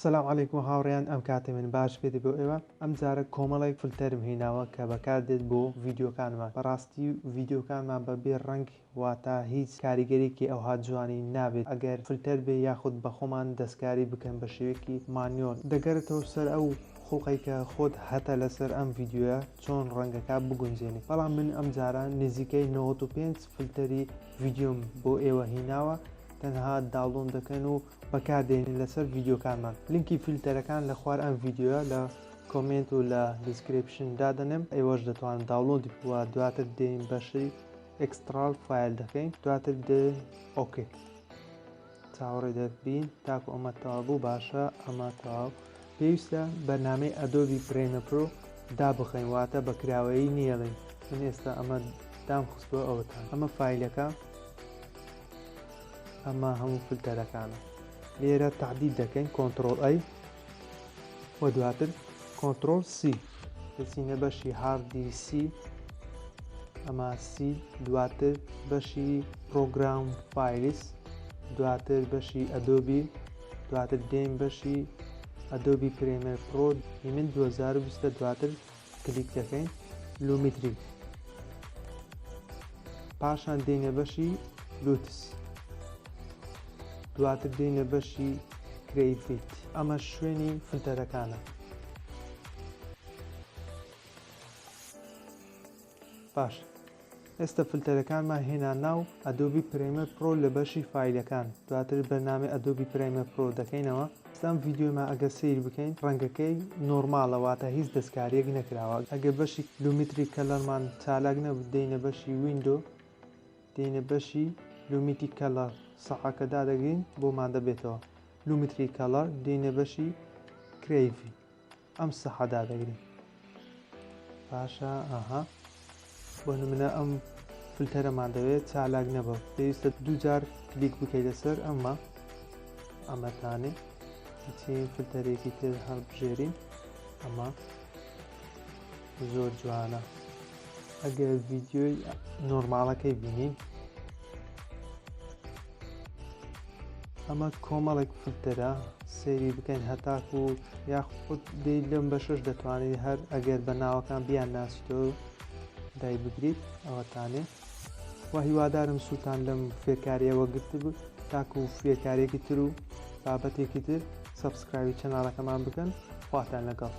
سلام علیکم هاوڕێیان ئەم کاتێ من باش پێێتی بۆ ئێوە ئەم جارە کۆمەڵێک فلتەرم هێناوە کە بەکار دێت بۆ ڤیددیوکانمان بەڕاستی ڤیددیوکانمان بەبێ ڕنگ واتە هیچ کاریگەریکی ئەو هاجوانی نابێت ئەگەر فلتەر بێ یاخود بە خۆمان دەستکاری بکەن بە شێوەیەکی مانیۆر دەگەرێتەوە سەر ئەو خوڵقی کە خۆت هەتە لەسەر ئەم ڤیددیوە چۆن ڕەنگەکە بگونجێنی بەڵام من ئەم جارە نزیکەی 95 فلتەری ڤیددیۆم بۆ ئێوە هێناوە تەنها داڵۆن دەکەن و بەکاردێنین لەسەر ڤیددیوکانمان لینکی فیلتەرەکان لە خوار ئەم ڤیددیوە لە کۆمنت و لە دیسکریپشن دادەنم ئێوەش دەتوانن داڵۆندی بووە دواتر دێن بەشی ئەکسترال فایل دەکەین دواتر دێن ئۆکێ چاوەڕێ دەبین تاکو ئەمە تەواو بوو باشە ئەمە تەواو پێویستە بەرنامەی ئەدۆبی پرێمە پرۆ دابخەین واتە بەکراوەیی نیەڵێن من ئێستا ئەمە دام خستووە ئەوەتان ئەمە فایلەکە ئەمە هەموو فلتەرەکانە لێرە تعدید دەکەین کۆنتترۆل ئەی و دواتر کۆنتترۆل سی دەچینە بەشی هاردی سی ئەمە سی دواتر بەشی پرۆگرام فایلیس دواتر بەشی ئەدۆبی دواتر دێن بەشی ئەدۆبی پرێمەر پرۆ من 2020 دواتر کلیک دەکەین لومیتری پاشان دێنە بەشی لوتس دواتر دێنە بەشی کرەیڤیت ئەمە شوێنی فلتەرەکانە باش ئێستا فلتەرەکانمان هێنا ناو ئەدۆبی پرێمەر پرۆ لە بەشی فایلەکان دواتر بەرنامەی ئەدۆبی پرێمەر پرۆ دەکەینەوە ئەم ڤیددیۆمە ئەگە سیر بکەین ڕەنگەکەی نۆرمالەواتە هیچ دەستکاریەک نەکراوە ئەگە بەشی لومیتری کەلەرمان چالاک نەبوو دێنە بەشی ویندۆ دێنە بەشی لومیتی کەلەر سەحەکە دادەگرین بۆمان دەبێتەوە لومیتری کەلەر دێنە بەشی کرەیڤی ئەم سەحە دادەگرین باشە ئاها بۆ نمونە ئەم فلتەرەمان دەوێت چالاک نەبە پێویستە دووجار کلیک بکەیت لەسەر ئەمەتانێ چین فلتەرێکی تر هەڵبژێرین ئەمە زۆر جوانە ئەگەر ڤیددیۆی نۆرماڵەکەی بینین ئەمە کۆمەڵێک فلتەرە سەیری بکەین هەتاکو یاخود دەی لەم بەشش دەتوانێت هەر ئەگەر بە ناوەکان بیان ناسیتەوە دای بگریت ئەوەتانێ و هیوادارم سووتان لەم فێرکاریەوە گرت بوو تاکو فێرکارێکی تر و بابەتێکی تر سەبسکرایبی چەناڵەکەمان بکەن خواتان لەگەڵ